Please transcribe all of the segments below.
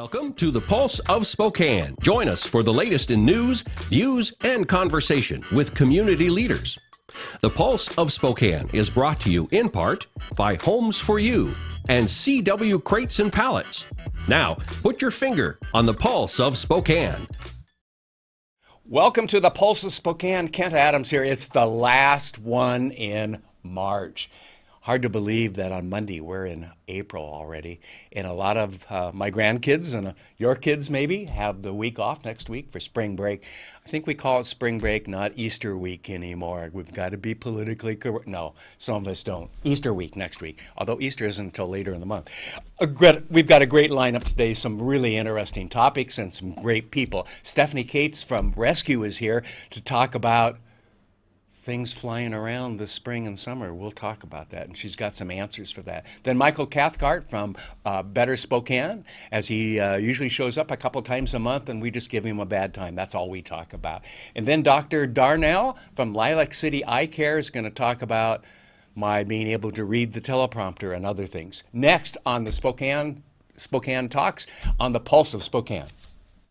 Welcome to the Pulse of Spokane. Join us for the latest in news, views, and conversation with community leaders. The Pulse of Spokane is brought to you in part by Homes for You and CW Crates and Pallets. Now, put your finger on the Pulse of Spokane. Welcome to the Pulse of Spokane. Kent Adams here. It's the last one in March. Hard to believe that on Monday we're in April already. And a lot of my grandkids and your kids maybe have the week off next week for spring break. I think we call it spring break, not Easter week anymore. We've got to be politically correct. No, some of us don't. Easter week next week, although Easter isn't until later in the month. We've got a great lineup today, some really interesting topics and some great people. Stephanie Cates from Rescue is here to talk about things flying around this spring and summer. We'll talk about that, and she's got some answers for that. Then Michael Cathcart from Better Spokane, as he usually shows up a couple times a month, and we just give him a bad time. That's all we talk about. And then Dr. Darnell from Lilac City Eye Care is going to talk about my being able to read the teleprompter and other things. Next on the Spokane Talks on the Pulse of Spokane.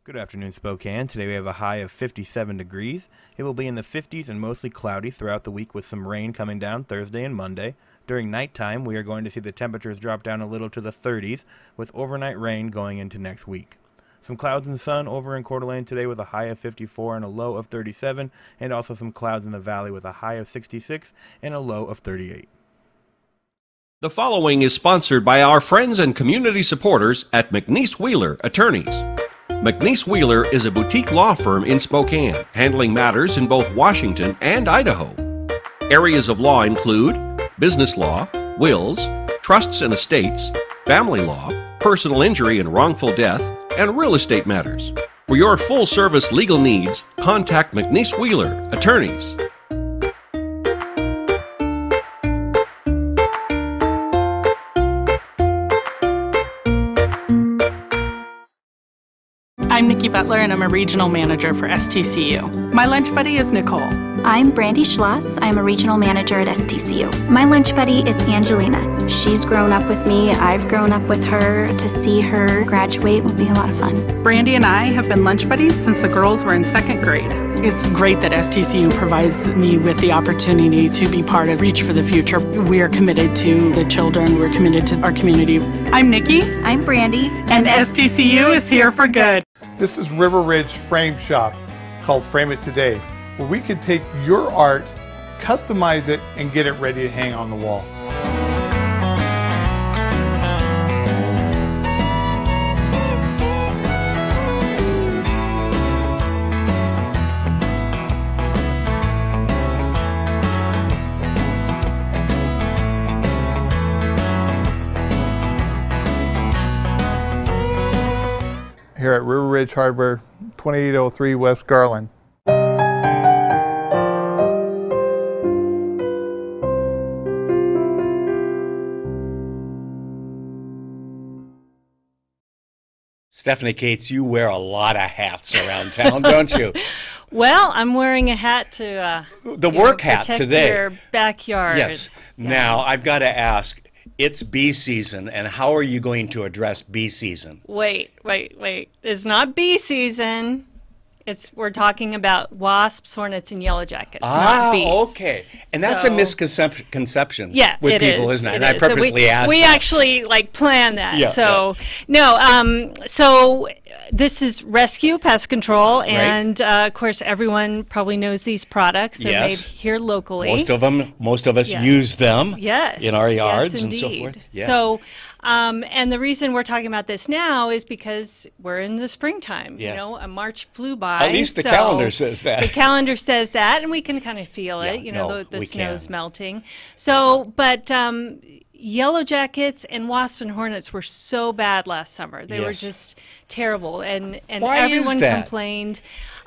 Good afternoon, Spokane. Today we have a high of 57 degrees. It will be in the 50s and mostly cloudy throughout the week with some rain coming down Thursday and Monday. During nighttime, we are going to see the temperatures drop down a little to the 30s with overnight rain going into next week. Some clouds and sun over in Coeur d'Alene today with a high of 54 and a low of 37, and also some clouds in the valley with a high of 66 and a low of 38. The following is sponsored by our friends and community supporters at McNeese Wheeler Attorneys. McNeese Wheeler is a boutique law firm in Spokane, handling matters in both Washington and Idaho. Areas of law include business law, wills, trusts and estates, family law, personal injury and wrongful death, and real estate matters. For your full-service legal needs, contact McNeese Wheeler Attorneys. I'm Nikki Butler, and I'm a regional manager for STCU. My lunch buddy is Nicole. I'm Brandy Schloss. I'm a regional manager at STCU. My lunch buddy is Angelina. She's grown up with me. I've grown up with her. To see her graduate will be a lot of fun. Brandy and I have been lunch buddies since the girls were in second grade. It's great that STCU provides me with the opportunity to be part of Reach for the Future. We are committed to the children. We're committed to our community. I'm Nikki. I'm Brandy. And STCU is here for good. This is River Ridge Frame Shop, called Frame It Today, where we can take your art, customize it, and get it ready to hang on the wall. Here at River Ridge Hardware, 2803 West Garland. Stephanie Cates, you wear a lot of hats around town, don't you? Well, I'm wearing a hat to the work hat today. Your backyard. Yes. Yeah. Now, I've got to ask, it's bee season, and how are you going to address bee season? Wait. It's not bee season. We're talking about wasps, hornets, and yellow jackets, not bees. Okay. And that's a misconception with it people, is, isn't it? it And I is. purposely asked We that. actually planned that. Yeah, so so this is Rescue Pest Control, and of course everyone probably knows these products. They're made here locally. Most of us use them in our yards yes, and so forth. Yes. So and the reason we're talking about this now is because we're in the springtime. Yes. You know, March flew by. At least the calendar says that. The calendar says that, and we can kind of feel it. You know, the snow's melting. So, but yellow jackets and wasps and hornets were so bad last summer. They were just terrible, and Why everyone is that? complained.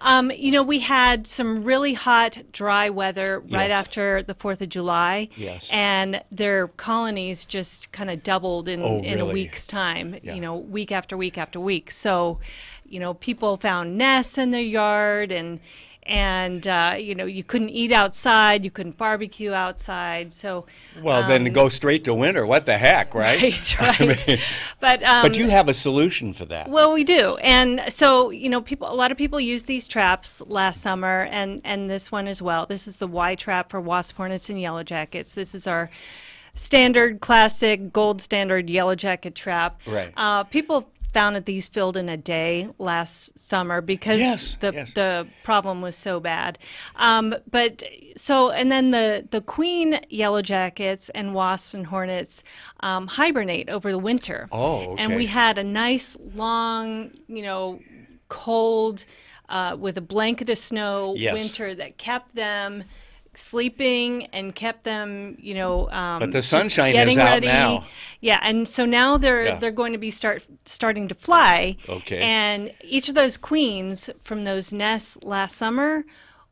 You know, we had some really hot, dry weather right after the 4th of July, and their colonies just kind of doubled in a week's time, you know, week after week after week. So, you know, people found nests in their yard, and and you couldn't eat outside, you couldn't barbecue outside. So then go straight to winter. What the heck, right? Right. I mean, but you have a solution for that. Well, we do, and so a lot of people used these traps last summer, and this one as well. This is the Y trap for wasp, hornets, and yellow jackets. This is our standard, classic, gold standard yellow jacket trap. Right. People found that these filled in a day last summer because the problem was so bad. And then the queen yellow jackets and wasps and hornets hibernate over the winter. Oh, okay. And we had a nice long, cold with a blanket of snow winter that kept them sleeping and kept them, but the sunshine getting is out ready. now. Yeah, and so now they're going to be starting to fly. Okay. And each of those queens from those nests last summer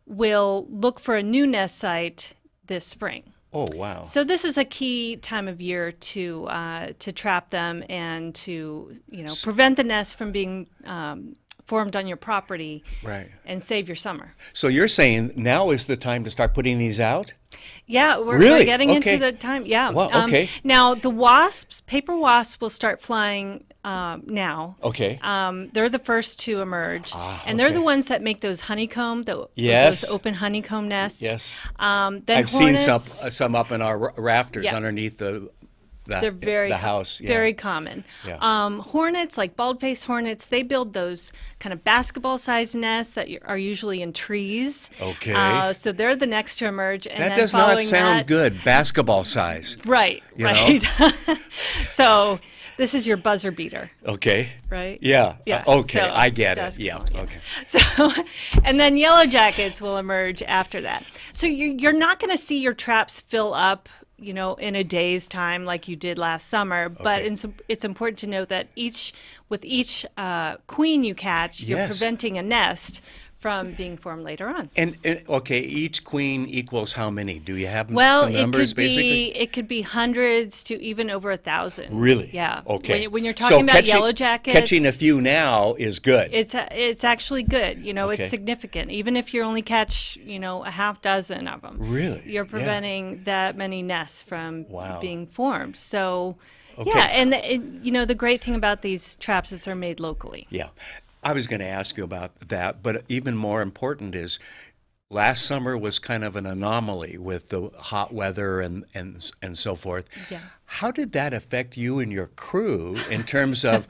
will look for a new nest site this spring. Oh, wow. So this is a key time of year to trap them and to prevent the nest from being formed on your property, right, and save your summer. So you're saying now is the time to start putting these out? Yeah, we're getting into the time. Yeah. Well, okay. Now the wasps, paper wasps, will start flying now. Okay. They're the first to emerge, and they're the ones that make those honeycomb, those open honeycomb nests. Yes. Then I've hornets, seen some up in our rafters underneath they're very the house. Very common. Yeah. Hornets, like bald-faced hornets, they build those kind of basketball-sized nests that are usually in trees. Okay. So they're the next to emerge. And that then does not sound that, good. Basketball size. Right. You right. So this is your buzzer beater. Okay. Right. Yeah. Yeah. Okay. So I get it. Yeah. Okay. So, and then yellow jackets will emerge after that. So you're not going to see your traps fill up, in a day's time like you did last summer. But it's important to note that with each queen you catch, you're preventing a nest from being formed later on. And each queen equals how many? Do you have some numbers basically? It could be hundreds to even over 1,000. Really? Yeah. Okay. When you're talking about yellow jackets, catching a few now is good. It's actually good. It's significant. Even if you only catch a half dozen of them. Really? You're preventing that many nests from being formed. So. Okay. Yeah, and the great thing about these traps is they're made locally. Yeah. I was going to ask you about that, but even more important is last summer was kind of an anomaly with the hot weather and so forth. Yeah. How did that affect you and your crew in terms of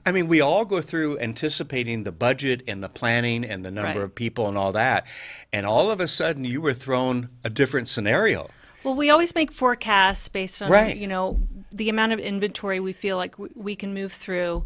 we all go through anticipating the budget and the planning and the number of people and all that, and all of a sudden you were thrown a different scenario. Well, we always make forecasts based on, the amount of inventory we feel like we can move through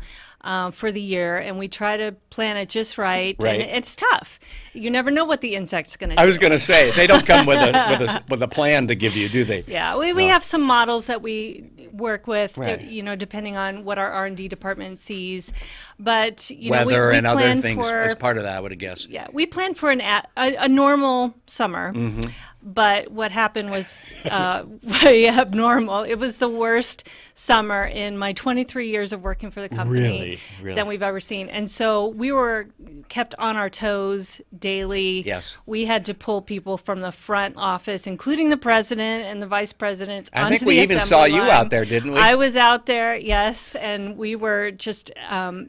for the year, and we try to plan it just right. And it's tough. You never know what the insect's going to do. I was going to say, they don't come with a plan to give you, do they? Yeah, we have some models that we work with, depending on what our R&D department sees. But, weather we and other things as part of that, I would guess. Yeah, we planned for a normal summer. Mm-hmm. But what happened was way abnormal. It was the worst summer in my 23 years of working for the company that we've ever seen. And so we were kept on our toes daily. Yes. We had to pull people from the front office, including the president and the vice presidents, I think we even saw you out there, didn't we? I was out there, yes. And we were just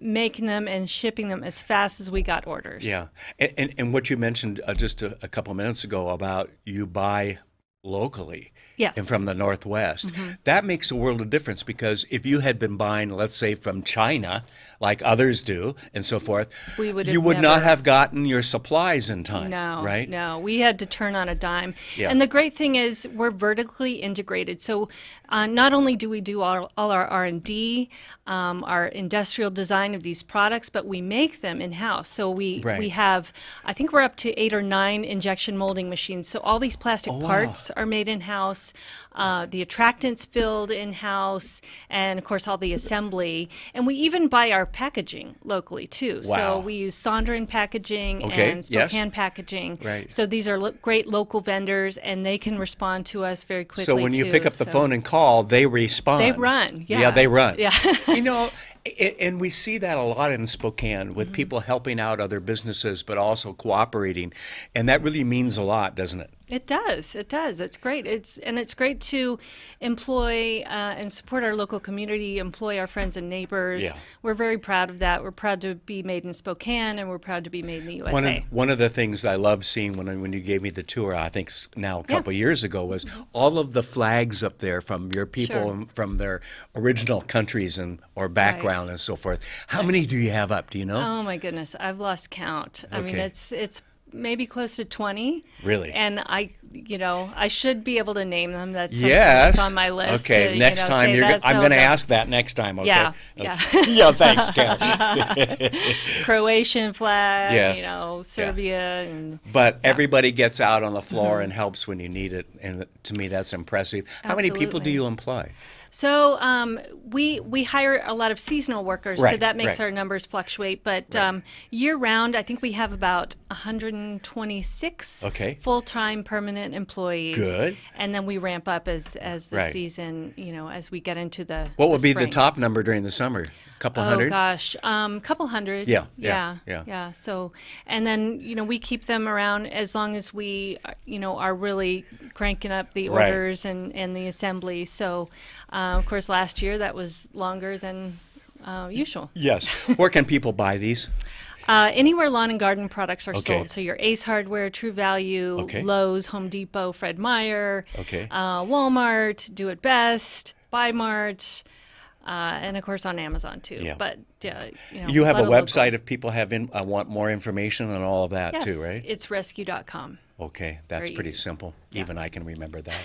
making them and shipping them as fast as we got orders. Yeah. And what you mentioned just a couple of minutes ago about you buy locally. Yes. And from the Northwest. Mm-hmm. That makes a world of difference, because if you had been buying, let's say, from China, like others do, and so forth, you would not have gotten your supplies in time. No, right? No, we had to turn on a dime. Yeah. And the great thing is we're vertically integrated. So not only do we do all our R&D, our industrial design of these products, but we make them in-house. So we have, I think we're up to 8 or 9 injection molding machines. So all these plastic parts are made in-house. in-house, the attractants filled in-house, and of course all the assembly. And we even buy our packaging locally too. Wow. So we use Sondern packaging and Spokane packaging. Right. So these are great local vendors, and they can respond to us very quickly. So when you pick up the phone and call, they respond. They run. Yeah. Yeah, they run. Yeah. You know, and we see that a lot in Spokane with people helping out other businesses, but also cooperating, and that really means a lot, doesn't it? It does. It does. It's great. It's great to employ and support our local community, employ our friends and neighbors. Yeah. We're very proud of that. We're proud to be made in Spokane, and we're proud to be made in the USA. One of the things I love seeing when you gave me the tour, I think now a couple years ago, was all of the flags up there from your people and from their original countries or background and so forth. How many do you have up? Do you know? Oh my goodness, I've lost count. I mean, it's maybe close to 20. Really? And I should be able to name them. That's something yes. that's on my list. Okay, to, next time I'm going to ask that next time. Okay. Yeah. Yeah. Thanks, Kathy. Croatian flag. Yes. Serbia. And, but everybody gets out on the floor and helps when you need it, and to me that's impressive. How many people do you employ? So we hire a lot of seasonal workers, so that makes our numbers fluctuate. But year round, I think we have about 126 full-time permanent employees. Good. And then we ramp up as the season, as we get into the What would be spring. the top number during the summer? A couple hundred? Oh gosh, couple hundred. Yeah. So, and then we keep them around as long as we are really cranking up the orders and the assembly. So. Of course, last year that was longer than usual. Yes. Where can people buy these? Anywhere lawn and garden products are sold. So your Ace Hardware, True Value, Lowe's, Home Depot, Fred Meyer, Walmart, Do It Best, Buy Mart, and of course on Amazon too. Yeah. But you have a website if people want more information on all of that too, right? It's rescue.com. Okay, that's pretty simple. Yeah. Even I can remember that.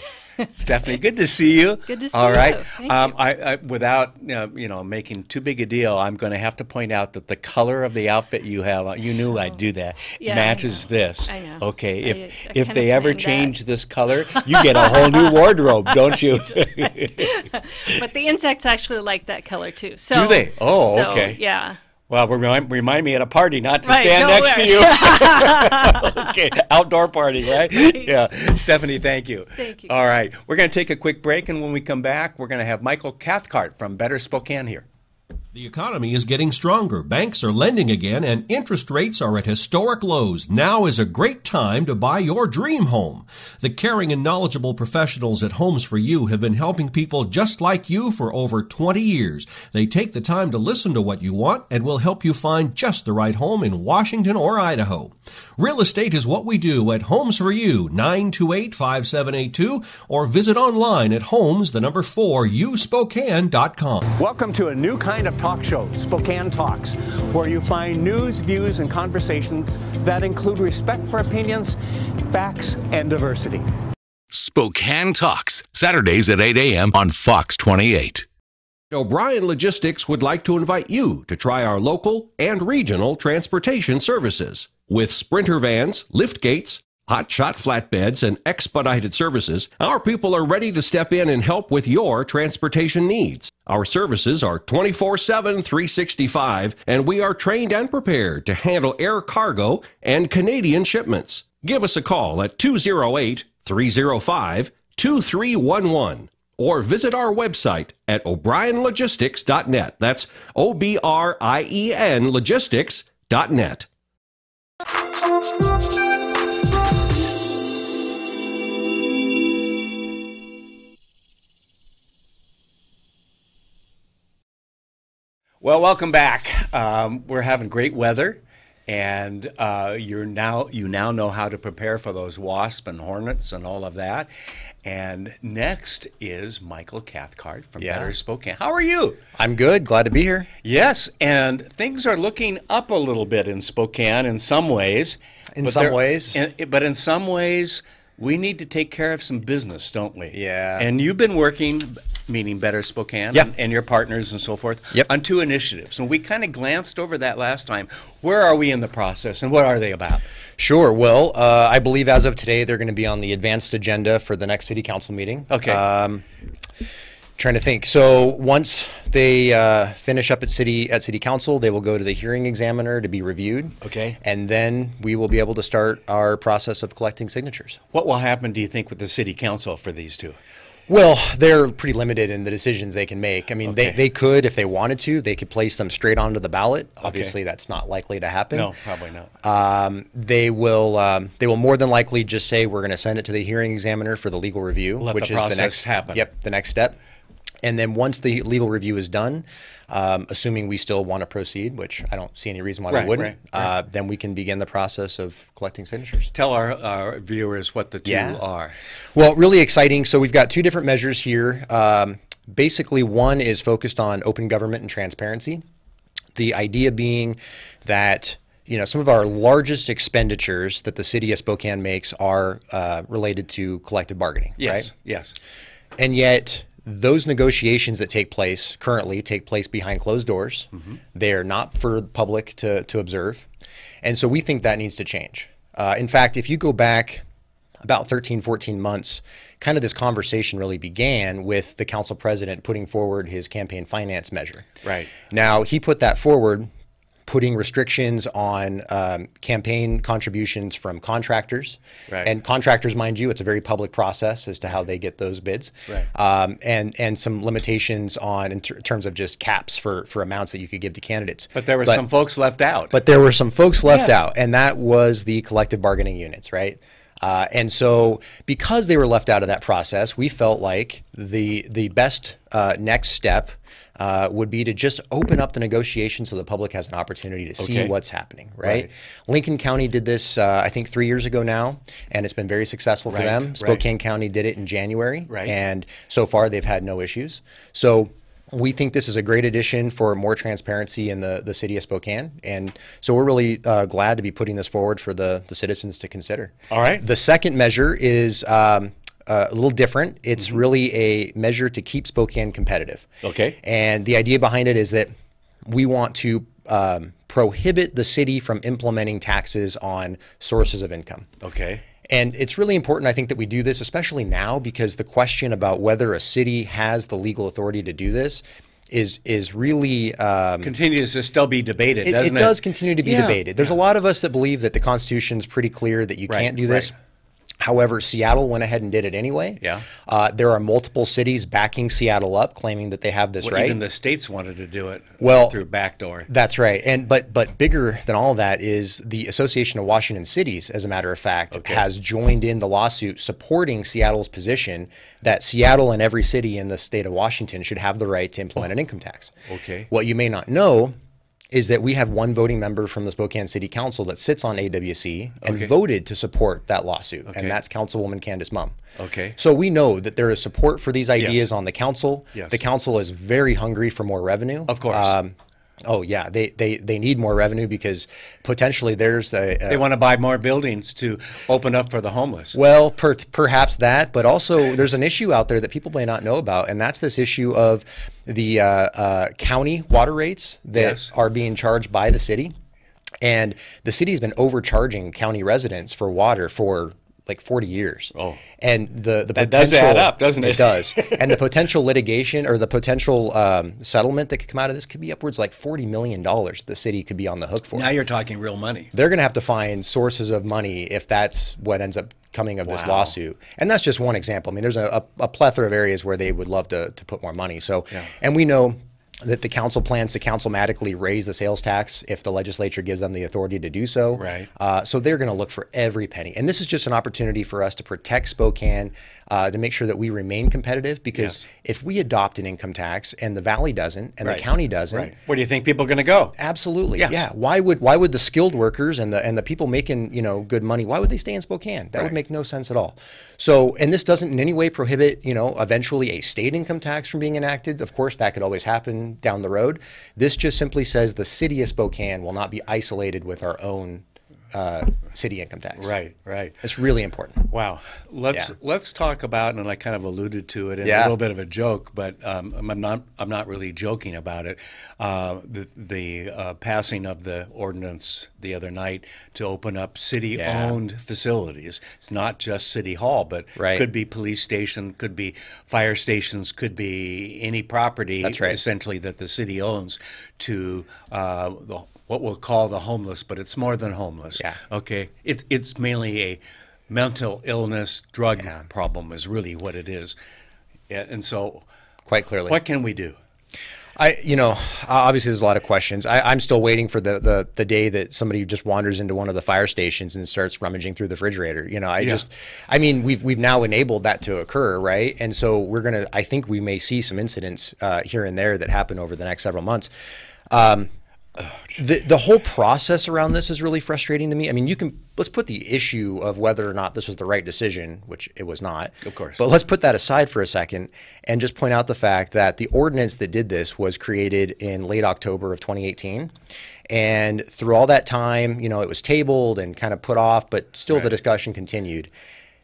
Stephanie, good to see you. Good to see All you. right. Thank you. I without making too big a deal, I'm going to have to point out that the color of the outfit you have, you knew I'd do that, matches this. I know. Okay, I if kinda they ever planned change that. this color, you get a whole new wardrobe, don't you? But the insects actually like that color too. So, do they? Oh, so, okay. Yeah. Well, remind me at a party not to stand next to you. Okay, outdoor party, right? Yeah. Stephanie, thank you. Thank you. All right, we're going to take a quick break, and when we come back, we're going to have Michael Cathcart from Better Spokane here. The economy is getting stronger. Banks are lending again, and interest rates are at historic lows. Now is a great time to buy your dream home. The caring and knowledgeable professionals at Homes for You have been helping people just like you for over 20 years. They take the time to listen to what you want and will help you find just the right home in Washington or Idaho. Real estate is what we do at Homes for You, 928-5782, or visit online at homes4uspokane.com. Welcome to a new kind of talk show, Spokane Talks, where you find news, views, and conversations that include respect for opinions, facts, and diversity. Spokane Talks, Saturdays at 8 a.m. on Fox 28. O'Brien Logistics would like to invite you to try our local and regional transportation services. With Sprinter vans, lift gates, hot-shot flatbeds, and expedited services, our people are ready to step in and help with your transportation needs. Our services are 24/7, 365, and we are trained and prepared to handle air cargo and Canadian shipments. Give us a call at 208-305-2311 or visit our website at o'brienlogistics.net. That's OBRIEN logistics.net. Well, welcome back. We're having great weather, and you now know how to prepare for those wasps and hornets and all of that. And next is Michael Cathcart from Better Spokane. How are you? I'm good. Glad to be here. Yes, and things are looking up a little bit in Spokane in some ways. But in some ways, we need to take care of some business, don't we? Yeah. And you've been working meaning Better Spokane, Yeah. and your partners and so forth, Yep. on 2 initiatives. And we kind of glanced over that last time. Where are we in the process, and what are they about? Sure. Well, I believe as of today, they're going to be on the advanced agenda for the next city council meeting. Okay. Trying to think. So once they finish up at city council, they will go to the hearing examiner to be reviewed. Okay. And then we will be able to start our process of collecting signatures. What will happen, do you think, with the city council for these 2? Well, they're pretty limited in the decisions they can make. I mean, Okay. they could, if they wanted to, they could place them straight onto the ballot. Obviously, that's not likely to happen. No, probably not. They will more than likely just say we're going to send it to the hearing examiner for the legal review, Let which the is the process next happen. Yep, the next step. And then once the legal review is done, assuming we still want to proceed, which I don't see any reason why Right, we wouldn't, right. then we can begin the process of collecting signatures. Tell our viewers what the 2 are. Well, really exciting. So we've got 2 different measures here. Basically, one is focused on open government and transparency. The idea being that some of our largest expenditures that the city of Spokane makes are related to collective bargaining. Yes, right? yes. And yet, those negotiations that currently take place behind closed doors. Mm-hmm. They're not for the public to observe. And so we think that needs to change. In fact, if you go back about 13, 14 months, kind of this conversation really began with the council president putting forward his campaign finance measure. Right. Now, he put that forward, putting restrictions on campaign contributions from contractors. Right. And contractors, mind you, it's a very public process as to how they get those bids. Right. And some limitations on in terms of just caps for amounts that you could give to candidates. But there were some folks left out. But there were some folks left Yes. out, and that was the collective bargaining units, right? And so because they were left out of that process, we felt like the best next step would be to just open up the negotiation so the public has an opportunity to see Okay. what's happening, right? Right. Lincoln County did this, I think, 3 years ago now, and it's been very successful for Right, them. right. Spokane County did it in January, Right. and so far they've had no issues. So we think this is a great addition for more transparency in the city of Spokane, and so we're really glad to be putting this forward for the citizens to consider. All right. The second measure is a little different. It's really a measure to keep Spokane competitive. Okay. And the idea behind it is that we want to prohibit the city from implementing taxes on sources of income. Okay. And it's really important, I think, that we do this, especially now, because the question about whether a city has the legal authority to do this is really Continues to still be debated, doesn't it? It does continue to be Yeah. debated. There's a lot of us that believe that the Constitution's pretty clear that you Right, can't do this. right. However, Seattle went ahead and did it anyway. Yeah. There are multiple cities backing Seattle up, claiming that they have this Well, right. even the states wanted to do it through backdoor. That's right. And but bigger than all of that is the Association of Washington Cities, as a matter of fact, has joined in the lawsuit supporting Seattle's position that Seattle and every city in the state of Washington should have the right to implement an income tax. Okay. What you may not know is that we have one voting member from the Spokane City Council that sits on AWC and Okay. voted to support that lawsuit, Okay. and that's Councilwoman Candace Mumm. Okay. So we know that there is support for these ideas Yes. on the council. Yes. The council is very hungry for more revenue. Of course. Oh yeah, they need more revenue because potentially there's They want to buy more buildings to open up for the homeless. well, perhaps that, but also there's an issue out there that people may not know about, and that's this issue of the county water rates that Yes. are being charged by the city. And the city has been overcharging county residents for water for like 40 years. Oh. And the That does add up, doesn't it? It does. And the potential litigation or the potential settlement that could come out of this could be upwards like $40 million the city could be on the hook for. Now you're talking real money. They're going to have to find sources of money if that's what ends up coming of this Wow. lawsuit. And that's just one example. I mean, there's a plethora of areas where they would love to put more money. So, Yeah. and we know that the council plans to councilmatically raise the sales tax if the legislature gives them the authority to do so. Right. So they're going to look for every penny. And this is just an opportunity for us to protect Spokane, to make sure that we remain competitive, because Yes. if we adopt an income tax and the valley doesn't and Right. the county doesn't, Right. Where do you think people are going to go? absolutely. Yes. Yeah. Why would the skilled workers and the people making, good money, why would they stay in Spokane? That Right. would make no sense at all. So, and this doesn't in any way prohibit, eventually a state income tax from being enacted. Of course, that could always happen down the road. This just simply says the city of Spokane will not be isolated with our own city income tax. Right, right. It's really important. Wow. Let's talk about, and I kind of alluded to it in a little bit of a joke, but I'm not really joking about it. The passing of the ordinance the other night to open up city-owned facilities. It's not just City Hall, but could be police station, could be fire stations, could be any property essentially that the city owns to what we'll call the homeless, but it's more than homeless. Yeah. Okay. It's mainly a mental illness drug problem is really what it is. Yeah, and so quite clearly, what can we do? Obviously there's a lot of questions. I'm still waiting for the day that somebody just wanders into one of the fire stations and starts rummaging through the refrigerator. We've now enabled that to occur, right? And so I think we may see some incidents here and there that happen over the next several months. The whole process around this is really frustrating to me. I mean, let's put the issue of whether or not this was the right decision, which it was not. Of course. But let's put that aside for a second and just point out the fact that the ordinance that did this was created in late October of 2018. And through all that time, it was tabled and kind of put off, but still the discussion continued.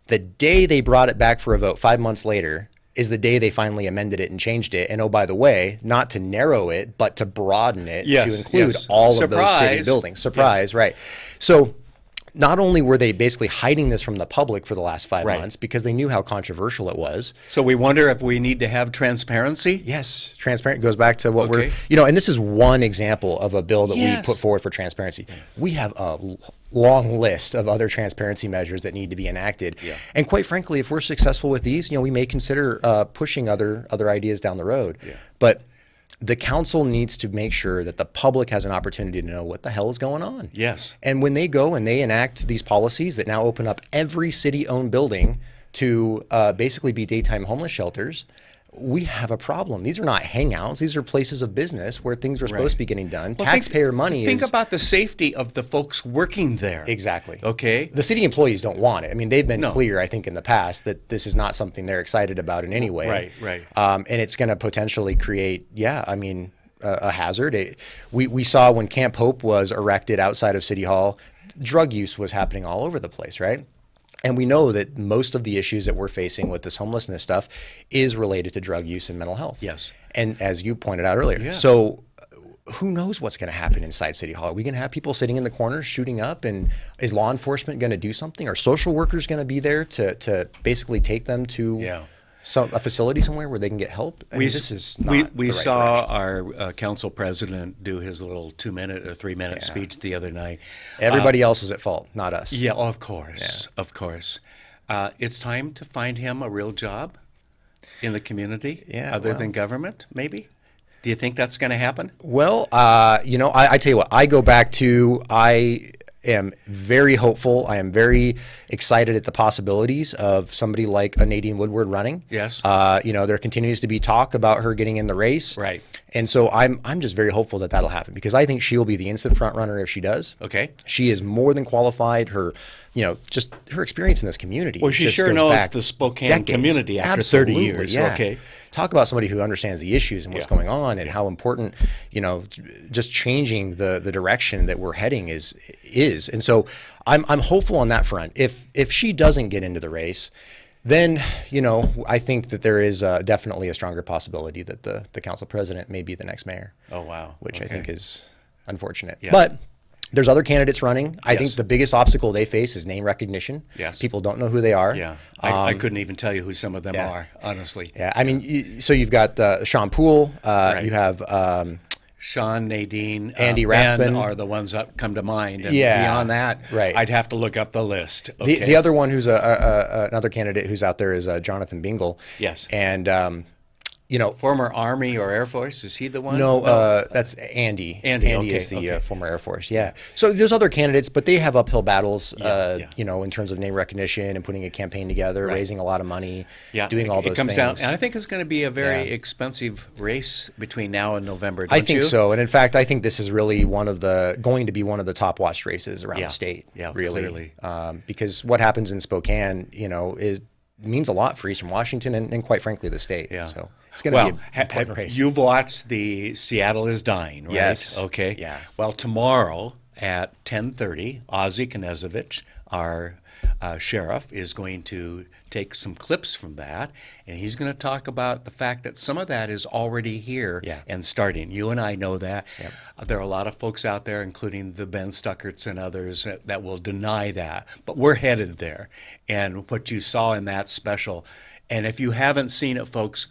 The day they brought it back for a vote 5 months later is the day they finally amended it and changed it. And oh, by the way, not to narrow it, but to broaden it to include all of those city buildings. Surprise, right. So not only were they basically hiding this from the public for the last 5 months because they knew how controversial it was. So we wonder if we need to have transparency? Yes, transparent goes back to what we're, and this is one example of a bill that we put forward for transparency. We have a long list of other transparency measures that need to be enacted. And quite frankly, if we're successful with these, we may consider pushing other ideas down the road. But the council needs to make sure that the public has an opportunity to know what the hell is going on. Yes. And when they go and they enact these policies that now open up every city-owned building to basically be daytime homeless shelters, we have a problem. These are not hangouts. These are places of business where things are supposed to be getting done. Well, taxpayer money Think about the safety of the folks working there. Exactly. Okay. The city employees don't want it. I mean, they've been clear, I think, in the past that this is not something they're excited about in any way. Right. And it's going to potentially create, a hazard. We saw when Camp Hope was erected outside of City Hall, drug use was happening all over the place, right? And we know that most of the issues that we're facing with this homelessness stuff is related to drug use and mental health. Yes. And as you pointed out earlier, so who knows what's going to happen inside City Hall? Are we going to have people sitting in the corners shooting up? And is law enforcement going to do something? Are social workers going to be there to basically take them to a facility somewhere where they can get help? This is not we the right saw direction. our council president do his little 2-minute or 3-minute speech the other night. Everybody else is at fault, not us. Yeah, of course, of course. It's time to find him a real job in the community, other than government, maybe. Do you think that's going to happen? Well, I tell you what, I go back to I am very hopeful. I am very excited at the possibilities of somebody like a Nadine Woodward running. Yes. There continues to be talk about her getting in the race. Right. And so I'm just very hopeful that that'll happen because I think she'll be the instant front runner if she does. Okay. She is more than qualified. Her, just her experience in this community. Well, she sure knows the Spokane community after 30 years. Yeah. Okay. Talk about somebody who understands the issues and what's going on and how important, just changing the direction that we're heading is. And so I'm hopeful on that front. If she doesn't get into the race, then, I think that there is definitely a stronger possibility that the council president may be the next mayor. Oh, wow. Which I think is unfortunate. Yeah. But there's other candidates running. I think the biggest obstacle they face is name recognition. Yes. People don't know who they are. Yeah. I couldn't even tell you who some of them are, honestly. Yeah. I mean, so you've got Sean Poole. You have Sean, Nadine, Andy Ben Rathbun are the ones that come to mind. And beyond that, I'd have to look up the list. Okay. The other one who's another candidate who's out there is Jonathan Bingle. Yes. And former Army or Air Force, is he the one? No, that's Andy. Andy is the former Air Force. Yeah. So there's other candidates, but they have uphill battles. In terms of name recognition and putting a campaign together, raising a lot of money, doing all those things. Down, and I think it's going to be a very expensive race between now and November. I think so, and in fact, I think this is really going to be one of the top watched races around the state. Yeah, really. Because what happens in Spokane, means a lot for Eastern Washington and quite frankly the state. Yeah. So it's going to be an important race. You've watched the Seattle is Dying, right? Yes. Okay. Yeah. Well, tomorrow at 10:30. Ozzie Knezovich, our sheriff, is going to take some clips from that, and he's going to talk about the fact that some of that is already here and starting. You and I know that. Yep. There are a lot of folks out there, including the Ben Stuckerts and others, that will deny that, but we're headed there. And what you saw in that special, and if you haven't seen it, folks,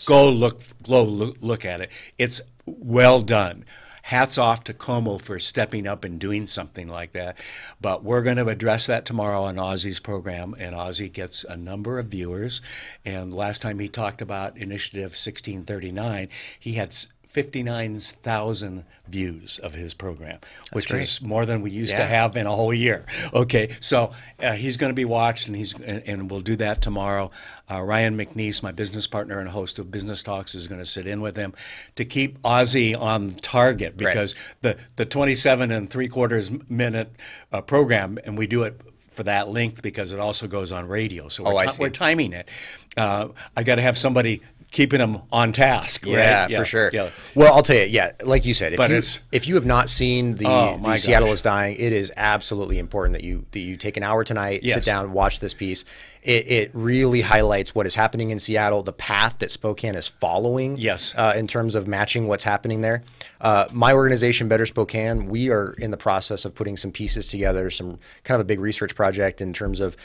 go look at it. It's well done. Hats off to Como for stepping up and doing something like that. But we're going to address that tomorrow on Ozzie's program, and Ozzie gets a number of viewers. And last time he talked about Initiative 1639, he had 59,000 views of his program, which is more than we used to have in a whole year. Okay, so he's going to be watched, and we'll do that tomorrow. Ryan McNeese, my business partner and host of Business Talks, is going to sit in with him to keep Ozzie on target, because the 27 3/4 minute program, and we do it for that length because it also goes on radio. So we're timing it. I got to have somebody keeping them on task, right? Yeah, for sure. Yeah. Well, I'll tell you, like you said, if you have not seen the Seattle is Dying, it is absolutely important that you take an hour tonight, sit down, watch this piece. It really highlights what is happening in Seattle, the path that Spokane is following in terms of matching what's happening there. My organization, Better Spokane, we are in the process of putting some pieces together, some kind of a big research project in terms of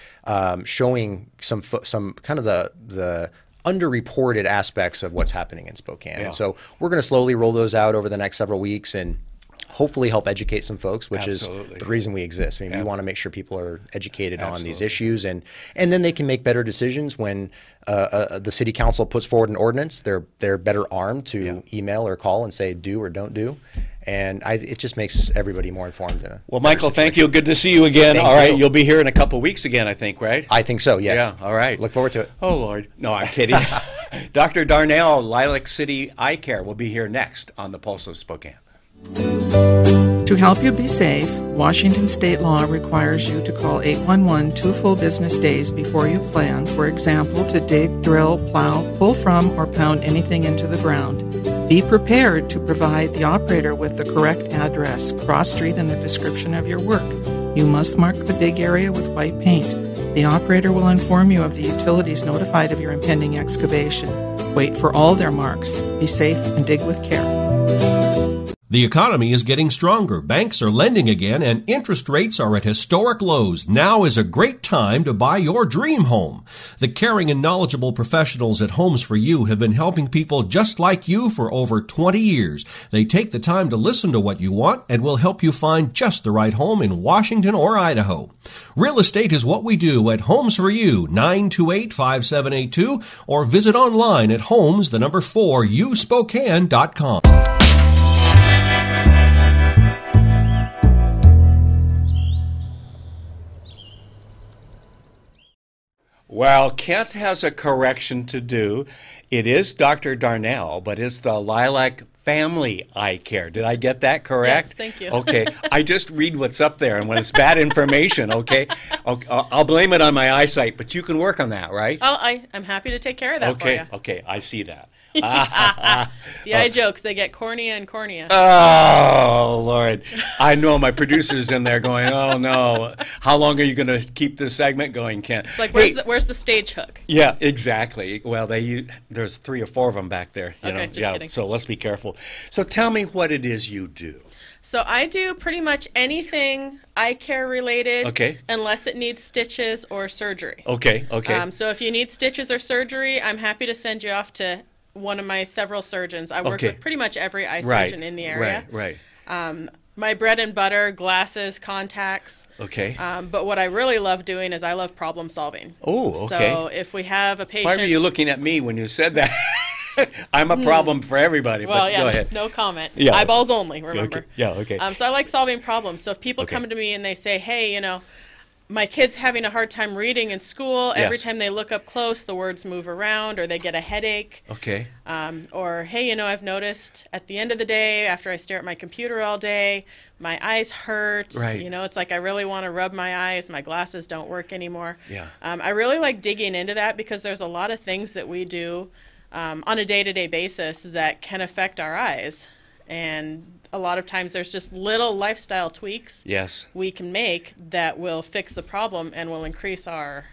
showing some kind of the underreported aspects of what's happening in Spokane. And so we're going to slowly roll those out over the next several weeks and hopefully help educate some folks, which is the reason we exist. I mean, we want to make sure people are educated on these issues, and then they can make better decisions when the city council puts forward an ordinance. They're better armed to email or call and say do or don't do. And it just makes everybody more informed. Well, Michael, thank you. Good to see you again. All right, you'll be here in a couple of weeks again, I think, right? I think so, yes. Yeah, all right. Look forward to it. Oh, Lord. No, I'm kidding. Dr. Darnell, Lilac City Eye Care, will be here next on the Pulse of Spokane. To help you be safe, Washington state law requires you to call 811 2 full business days before you plan, for example, to dig, drill, plow, pull from, or pound anything into the ground. Be prepared to provide the operator with the correct address, cross street, and a description of your work. You must mark the dig area with white paint. The operator will inform you of the utilities notified of your impending excavation. Wait for all their marks. Be safe and dig with care. The economy is getting stronger, banks are lending again, and interest rates are at historic lows. Now is a great time to buy your dream home. The caring and knowledgeable professionals at Homes for You have been helping people just like you for over 20 years. They take the time to listen to what you want and will help you find just the right home in Washington or Idaho. Real estate is what we do at Homes for You, 928-5782, or visit online at homes4uspokane.com. Well, Kent has a correction to do. It is Dr. Darnell, but it's the Lilac Family Eye Care. Did I get that correct? Yes, thank you. Okay, I just read what's up there, and when it's bad information, okay, I'll blame it on my eyesight, but you can work on that, right? Oh, I'm happy to take care of that for you. Okay, I see that. The eye jokes, they get cornea and cornea. Oh, Lord. I know my producer's in there going, oh, no. How long are you going to keep this segment going, Ken? It's like, where's the stage hook? Yeah, exactly. Well, there's 3 or 4 of them back there. Okay, just kidding. So let's be careful. So tell me what it is you do. So I do pretty much anything eye care related, unless it needs stitches or surgery. Okay. So if you need stitches or surgery, I'm happy to send you off to one of my several surgeons. I work with pretty much every eye surgeon in the area. Right. My bread and butter, glasses, contacts. Okay. But what I really love doing is I love problem solving. Oh, okay. So if we have a patient... Why were you looking at me when you said that? I'm a problem for everybody, well, but go ahead. No comment. Yeah. Eyeballs only, remember. Okay. So I like solving problems. So if people come to me and they say, hey, my kid's having a hard time reading in school. Every time they look up close, the words move around or they get a headache. Okay. Or, hey, I've noticed at the end of the day, after I stare at my computer all day, my eyes hurt. Right. It's like I really want to rub my eyes. My glasses don't work anymore. Yeah. I really like digging into that because there's a lot of things that we do on a day-to-day basis that can affect our eyes. And a lot of times there's just little lifestyle tweaks we can make that will fix the problem and will increase our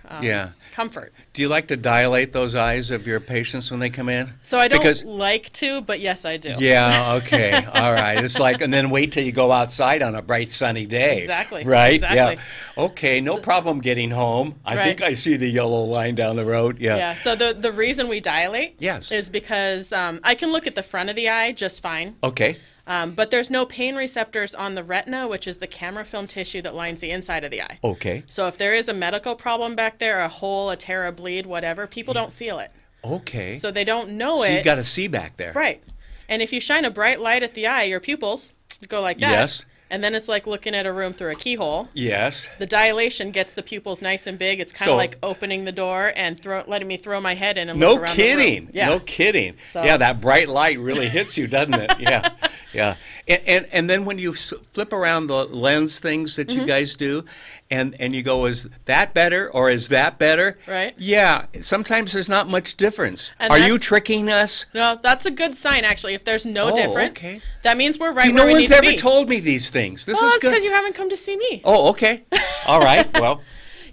comfort. Do you like to dilate those eyes of your patients when they come in? So I don't like to, but yes, I do. Yeah, okay. All right. It's like, and then wait till you go outside on a bright sunny day. Exactly. Right? Exactly. Yeah. Okay, no problem getting home. I think I see the yellow line down the road. Yeah. Yeah. So the reason we dilate is because I can look at the front of the eye just fine. Okay. But there's no pain receptors on the retina, which is the camera film tissue that lines the inside of the eye. Okay. So if there is a medical problem back there, a hole, a tear, a bleed, whatever, people don't feel it. Okay. So they don't know so it. So you got to see back there. Right. And if you shine a bright light at the eye, your pupils go like that. Yes. And then it's like looking at a room through a keyhole. Yes. The dilation gets the pupils nice and big. It's kind of like opening the door and letting me throw my head in and look around the room. Yeah. No kidding. So. Yeah, that bright light really hits you, doesn't it? Yeah. Yeah. And then when you flip around the lens things that you guys do, and you go, is that better or is that better? Right. Yeah. Sometimes there's not much difference. Are you tricking us? No, that's a good sign, actually. If there's no difference, that means we're right See, where we need to be. No one's ever told me these things. This is it's good. because you haven't come to see me. Oh, okay. All right. Well.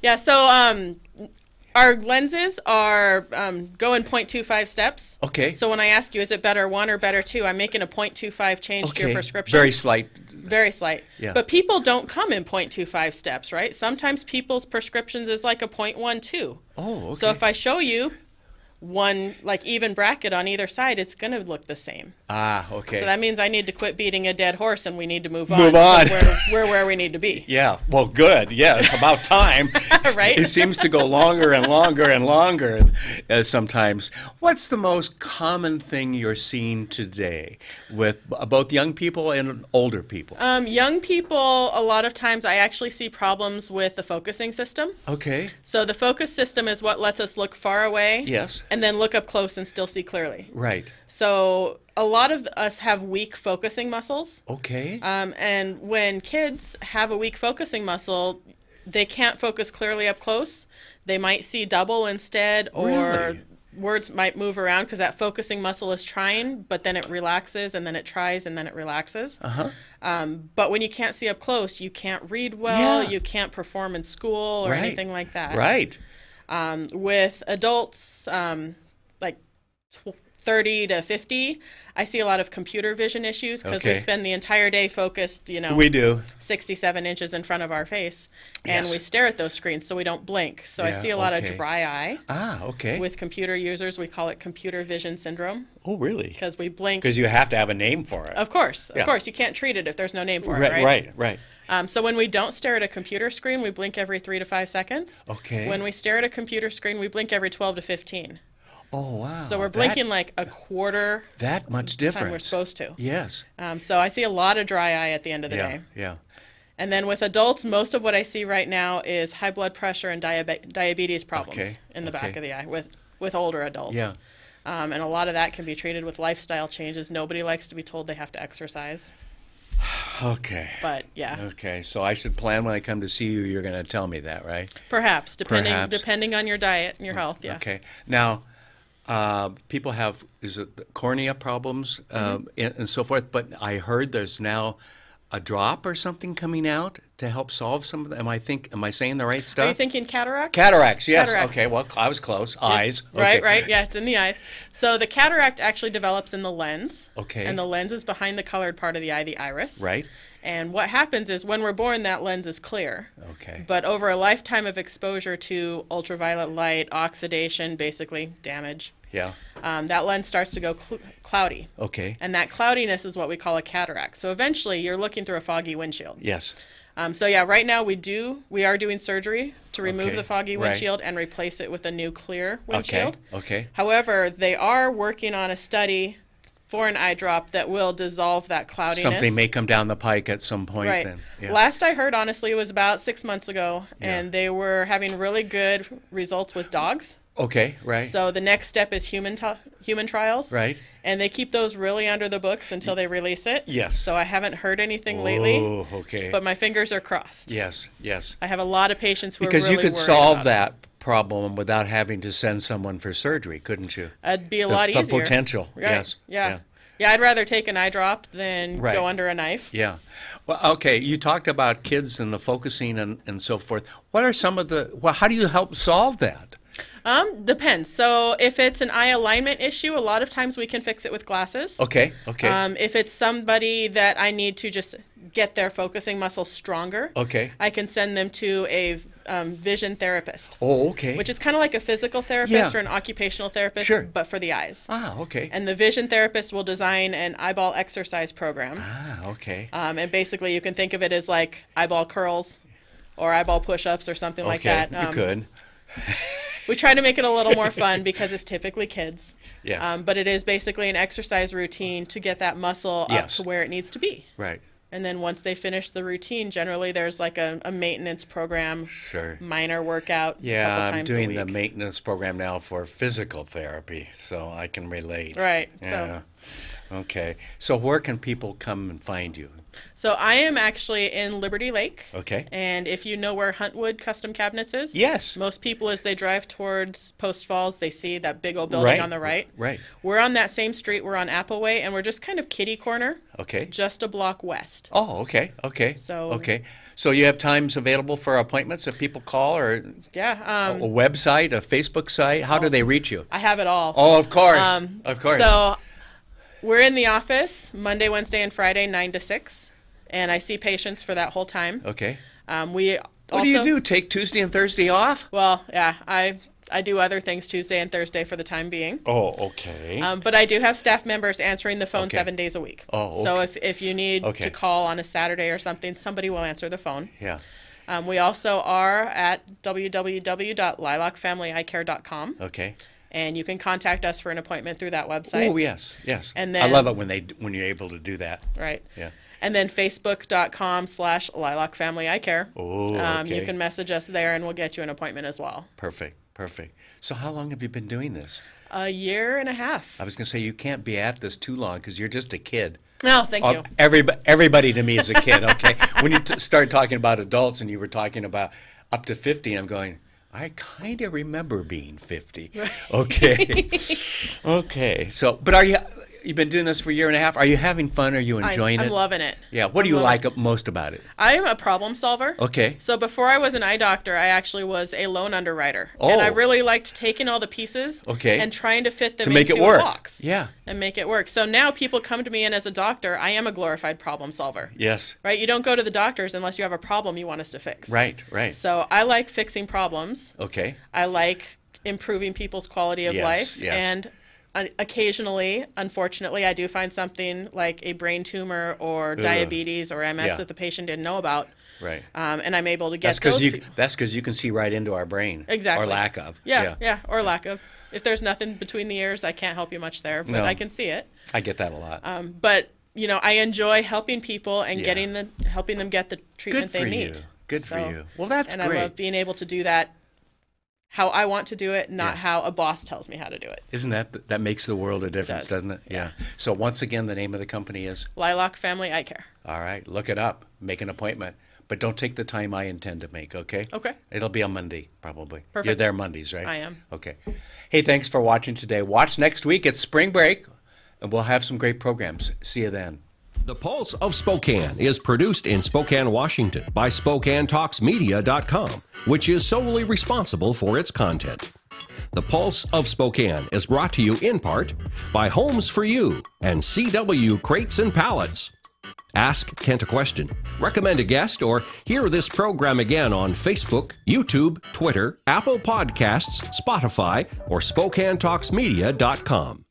Yeah, so our lenses are go in 0.25 steps. Okay. So when I ask you, is it better 1 or better 2, I'm making a 0.25 change to your prescription. Very slight. Very slight. Yeah. But people don't come in 0.25 steps, right? Sometimes people's prescriptions is like a 0.12. Oh, okay. So if I show you one like even bracket on either side, it's going to look the same. Ah, okay. So that means I need to quit beating a dead horse and we need to move on. Move on. We're where we need to be. Yeah. Well, good. Yeah, it's about time. Right? It seems to go longer and longer and longer sometimes. What's the most common thing you're seeing today with both young people and older people? Young people, a lot of times I actually see problems with the focusing system. Okay. So the focus system is what lets us look far away. Yes. And then look up close and still see clearly. Right. So a lot of us have weak focusing muscles. Okay. And when kids have a weak focusing muscle, they can't focus clearly up close. They might see double instead, or words might move around because that focusing muscle is trying, but then it relaxes, and then it tries, and then it relaxes. But when you can't see up close, you can't read well, you can't perform in school or anything like that. Right. With adults, like 30 to 50, I see a lot of computer vision issues because we spend the entire day focused, we do 67 inches in front of our face, and we stare at those screens so we don't blink. So I see a lot of dry eye. Ah, okay. With computer users, we call it computer vision syndrome. Oh, really? Because we blink. Because you have to have a name for it. Of course. Of course. You can't treat it if there's no name for it, right? Right. So when we don't stare at a computer screen, we blink every 3 to 5 seconds. Okay. When we stare at a computer screen, we blink every 12 to 15. Oh, wow. So we're blinking like a quarter that much difference time we're supposed to. Yes. So I see a lot of dry eye at the end of the day. Yeah. And then with adults, most of what I see right now is high blood pressure and diabetes problems in the back of the eye with older adults. Yeah. And a lot of that can be treated with lifestyle changes. Nobody likes to be told they have to exercise. Okay. But yeah. Okay, so I should plan when I come to see you. You're going to tell me that, right? Perhaps, depending on your diet and your health. Yeah. Okay. Now, people have cornea problems and so forth. But I heard there's now a drop or something coming out to help solve some of them. Am I saying the right stuff? Are you thinking cataracts? Cataracts, yes. Cataracts. Okay, well, I was close. Eyes. Okay. Right. Yeah, it's in the eyes. So the cataract actually develops in the lens. Okay. And the lens is behind the colored part of the eye, the iris. Right. And what happens is when we're born, that lens is clear. Okay. But over a lifetime of exposure to ultraviolet light, oxidation, basically damage, that lens starts to go cloudy. Okay. And that cloudiness is what we call a cataract. So eventually you're looking through a foggy windshield. Yes. Right now we are doing surgery to remove the foggy windshield and replace it with a new clear windshield. Okay. However, they are working on a study for an eye drop that will dissolve that cloudiness. Something may come down the pike at some point. Right. Then. Yeah. Last I heard, honestly, it was about 6 months ago, and they were having really good results with dogs. Okay, right. So the next step is human trials. Right. And they keep those really under the books until they release it. Yes. So I haven't heard anything lately. Oh, okay. But my fingers are crossed. Yes. I have a lot of patients who are because really you could worried solve about that problem without having to send someone for surgery, couldn't you? It'd be a lot easier. The potential. Right. Yes. Yeah. Yeah, I'd rather take an eye drop than go under a knife. Yeah. Well, okay, you talked about kids and the focusing and so forth. What are some of how do you help solve that? Depends. So if it's an eye alignment issue, a lot of times we can fix it with glasses. Okay. If it's somebody that I need to just get their focusing muscle stronger, I can send them to a vision therapist. Oh, okay. Which is kind of like a physical therapist or an occupational therapist, but for the eyes. Ah, okay. And the vision therapist will design an eyeball exercise program. Ah, okay. And basically you can think of it as like eyeball curls or eyeball push-ups or something like that. You could. We try to make it a little more fun because it's typically kids. Yes. But it is basically an exercise routine to get that muscle up to where it needs to be. Right. And then once they finish the routine, generally there's like a maintenance program, minor workout. Yeah, couple times I'm doing a week. the maintenance program now for physical therapy, so I can relate. Right. Yeah. Okay. So where can people come and find you? So I am actually in Liberty Lake. Okay. And if you know where Huntwood Custom Cabinets is, yes. Most people, as they drive towards Post Falls, they see that big old building on the right. Right. We're on that same street. We're on Appleway, and we're just kind of kitty corner. Okay. Just a block west. Oh, okay. So you have times available for appointments if people call, or a website, a Facebook site? How do they reach you? I have it all. Oh, of course. Of course. So we're in the office Monday, Wednesday, and Friday, 9 to 6, and I see patients for that whole time. Okay. What do you do? Take Tuesday and Thursday off? Well, yeah, I do other things Tuesday and Thursday for the time being. Oh, okay. But I do have staff members answering the phone 7 days a week. Oh, okay. So if you need to call on a Saturday or something, somebody will answer the phone. Yeah. We also are at www.lilacfamilyeyecare.com. Okay. And you can contact us for an appointment through that website. Oh, yes. And then, I love it when you're able to do that. Right. Yeah. And then facebook.com/lilacfamilyeyecare. Oh, okay. You can message us there and we'll get you an appointment as well. Perfect. So how long have you been doing this? A year and a half. I was going to say, you can't be at this too long because you're just a kid. No, thank you. Everybody to me is a kid, okay? When you start talking about adults and you were talking about up to 50, I'm going, I kind of remember being 50. Okay. Okay. So, but you've been doing this for a year and a half. Are you having fun? Are you enjoying it? I'm loving it. Yeah. What do you like most about it? I am a problem solver. Okay. So before I was an eye doctor, I actually was a loan underwriter. Oh. And I really liked taking all the pieces and trying to fit them into a box. Yeah. And make it work. So now people come to me, and as a doctor, I am a glorified problem solver. Yes. Right? You don't go to the doctors unless you have a problem you want us to fix. Right. So I like fixing problems. Okay. I like improving people's quality of life. Yes. And occasionally, unfortunately, I do find something like a brain tumor or diabetes or MS that the patient didn't know about. Right. And I'm able to get That's because you can see right into our brain. Exactly. Or lack of. Yeah, or lack of. If there's nothing between the ears, I can't help you much there, but I can see it. I get that a lot. But, I enjoy helping people and helping them get the treatment they need. Good for you. Well, that's great. And I love being able to do that how I want to do it, not how a boss tells me how to do it. Isn't that makes the world a difference, doesn't it? Yeah. So once again, the name of the company is? Lilac Family Eye Care. All right. Look it up. Make an appointment. But don't take the time I intend to make, okay? Okay. It'll be on Monday, probably. Perfect. You're there Mondays, right? I am. Okay. Hey, thanks for watching today. Watch next week. It's spring break, and we'll have some great programs. See you then. The Pulse of Spokane is produced in Spokane, Washington by SpokaneTalksMedia.com, which is solely responsible for its content. The Pulse of Spokane is brought to you in part by Homes for You and CW Crates and Pallets. Ask Kent a question, recommend a guest, or hear this program again on Facebook, YouTube, Twitter, Apple Podcasts, Spotify, or SpokaneTalksMedia.com.